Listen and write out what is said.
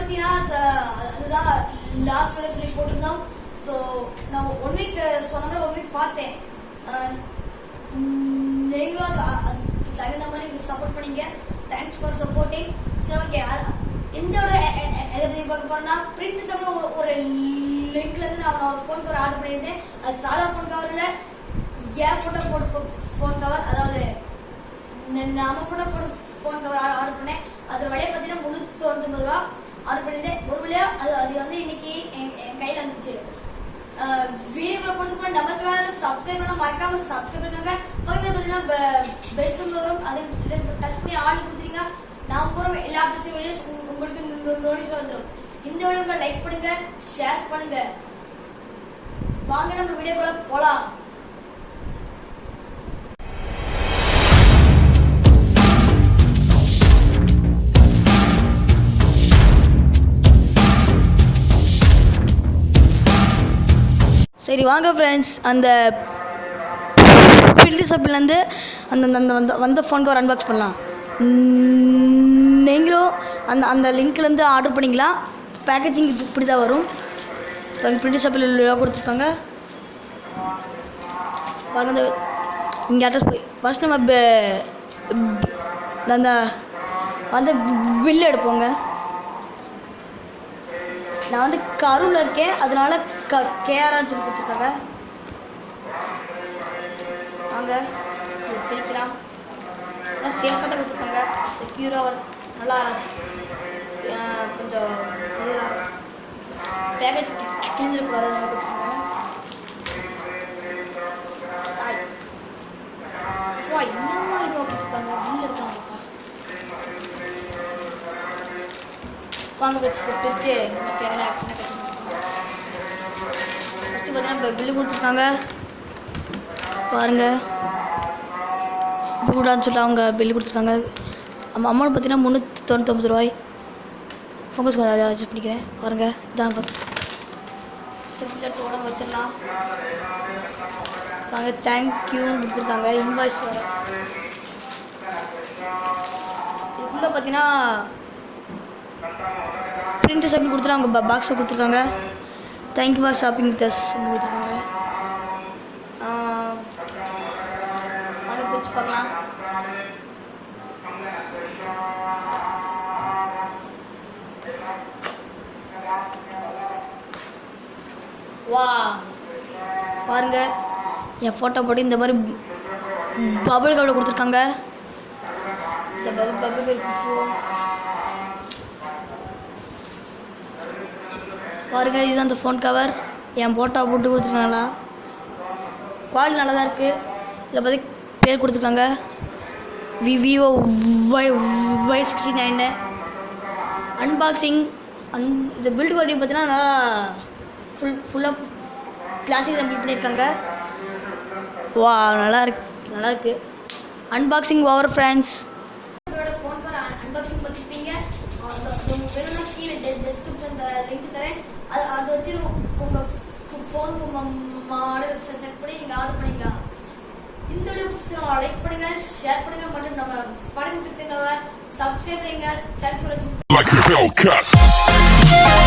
பார்த்தீங்கன்னா அதுதான் last video சொல்லி போட்டிருந்தோம். ஸோ நான் 1 வீக் சொன்ன மாதிரி 1 வீக் பார்த்தேன். நீங்களும் அதுக்கு தகுந்த மாதிரி சப்போர்ட் பண்ணீங்க. Thanks for supporting. சரி, ஓகே. எந்த எதை பற்றி பார்க்க போறேன்னா, பிரிண்ட் சம்பளம் ஒரு லிங்க்ல இருந்து நான் ஒரு ஃபோன் கவர் ஆர்டர் பண்ணியிருந்தேன். அது சாதா ஃபோன் கவர்ல ஏன் போட்டோ போட்டு ஃபோன் கவர், அதாவது நம்ம போட்டோ போட்டு ஃபோன் கவர் ஆர்டர் பண்ணேன். அதோட விலையை பார்த்தீங்கன்னா 399 ரூபா ஆர்டர் பண்ணியிருந்தேன். ஒரு வழியா அது வந்து இன்னைக்கு என் கையில வந்துச்சு. வீடியோ போடுறதுக்கு நம்ம சேனல் சப்ஸ்கிரைப் பண்ண மறக்காம சப்ஸ்கிரைப் பண்ணுங்க. பக்கத்துல பார்த்தீங்கன்னா பெல் சிம்பல் வரும், அதை டச் பண்ணி ஆள் கொடுத்துருங்க. நான் போற எல்லா வீடியோஸ் உங்களுக்கு நோட்டீஸ் வந்துடும். இந்த வீடியோவை லைக் பண்ணுங்க, ஷேர் பண்ணுங்க. வாங்க நம்ம வீடியோக்குள்ள போலாம். சரி வாங்க ஃப்ரெண்ட்ஸ், அந்த பில்டி ஷாப்பிலேருந்து அந்த வந்த ஃபோன் கவர் அன்பாக்ஸ் பண்ணலாம். நீங்களும் அந்த லிங்க்லேருந்து ஆர்டர் பண்ணிக்கலாம். பேக்கேஜிங் இப்படி தான் வரும். பிரிண்ட் ஷாப்பில் கொடுத்துருக்காங்க பாருங்க. இங்கே அட்ரஸ் போய் ஃபஸ்ட் நம்ம அந்த வந்து பில் எடுப்போங்க. நான் வந்து கரூரில் இருக்கேன், அதனால கேஆர்ஆன்னு சொல்லி கொடுத்துருக்காங்க. வாங்க பிரிக்கலாம். நல்லா சேஃபாக தான் கொடுத்துருக்காங்க. செக்யூராக நல்லா கொஞ்சம் பேக்கேஜ் கிழிஞ்சிடக்கூடாது நல்லா கொடுத்துருக்காங்க. இன்னும் இதுவாக கொடுத்துருக்காங்க. பில் எடுத்தாங்கப்பா. வாங்க பிரிச்சு என்ன ஃபஸ்ட்டு பார்த்தீங்கன்னா பில்லு கொடுத்துருக்காங்க பாருங்கள். கூடான்னு சொல்லி அவங்க பில்லு கொடுத்துருக்காங்க. அமௌண்ட் பார்த்தீங்கன்னா 399 ரூபாய். ஃபோக்கஸ் கொஞ்சம் அட்ஜஸ்ட் பண்ணிக்கிறேன் பாருங்கள். இதான் எடுத்து உடம்பு வச்சிடலாம். வாங்க தேங்க்யூன்னு கொடுத்துருக்காங்க. இன்வாய்ஸ் வர இதுக்குள்ளே பார்த்தீங்கன்னா பிரிண்ட் ஷாப்பிங் கொடுத்துட்டு அவங்க பாக்ஸில் கொடுத்துருக்காங்க. Thank you for shopping with us கொடுத்துருக்காங்க. அதை பிரித்து பார்க்கலாம். வா பாருங்க, என் ஃபோட்டோ போட்டு இந்த மாதிரி பபுள் கவர் கொடுத்துருக்காங்க. இந்த பபுள் கவர் பிடிச்சிருவோம் பாருங்க. இதுதான் அந்த ஃபோன் கவர். என் ஃபோட்டோ போட்டு கொடுத்துருக்காங்களா, குவாலிட்டி நல்லா தான் இருக்குது. இதில் பார்த்து பேர் கொடுத்துருக்காங்க விவோ Y69. அன்பாக்சிங் இந்த பில்டு குவாலிட்டி பார்த்தீங்கன்னா நல்லா ஃபுல்லாக பிளாஸ்டிக் தான் பில்ட் பண்ணியிருக்காங்க. வா நல்லா இருக்கு. Unboxing over friends. Phone cover unboxing பார்த்துருப்பீங்க. வேணும்னா கீழே டெஸ்கிரிப்ஷன் லிங்க் தரேன். அது வச்சு உங்கள் ஃபோன் மாடல் செட் பண்ணி நீங்கள் ஆர்டர் பண்ணிக்கலாம். இந்த வீடியோ பிடிச்சிருந்தா லைக் பண்ணுங்க, ஷேர் பண்ணுங்க, மற்றும் நம்ம படம் சப்ஸ்கிரைப் பண்ணுங்க. தேங்க்ஸ் ஃபார் வாட்சிங்.